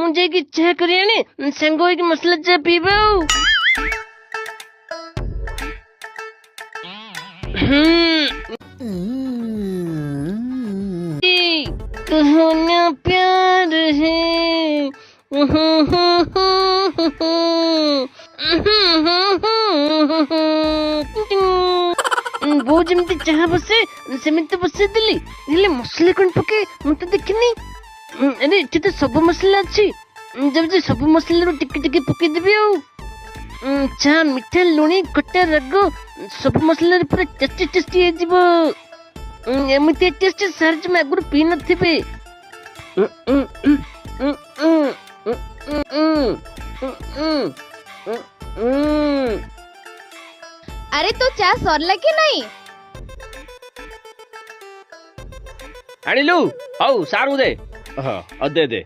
ମୁଁ ଯାଇକି ଚାହା କରି ଆଣେ, ସାଙ୍ଗ ହେଇକି ମସଲା ଚାହା ପିଇବା ଆଉ। कहना प्यार है ବୋଉ ଯେମିତି ଚାହା ବସେ ସେମିତି ବସେଇଦେଲି, ହେଲେ ମସଲା କଣ ପକେ ମୁଁ ତ ଦେଖିନି। ଆରେ ଏଠି ତ ସବୁ ମସଲା ଅଛି, ଯାଉଛି ସବୁ ମସଲାରୁ ଟିକେ ଟିକେ ପକେଇଦେବି ଆଉ। ଚା ମିଠା ଲୁଣି ଖଟା ରାଗ ସବୁ ମସଲାରେ ପୁରା ଟେଷ୍ଟି ଟେଷ୍ଟି ହେଇଯିବ। ଏମିତି ଟେଷ୍ଟ ସାର୍ ଜମା ଆଗରୁ ପିଇ ନଥିବେ। अरे तो चा सरला कि नहीं? ଆଣିଲୁ? ହଉ ସାରୁ ଦେ। ଦେ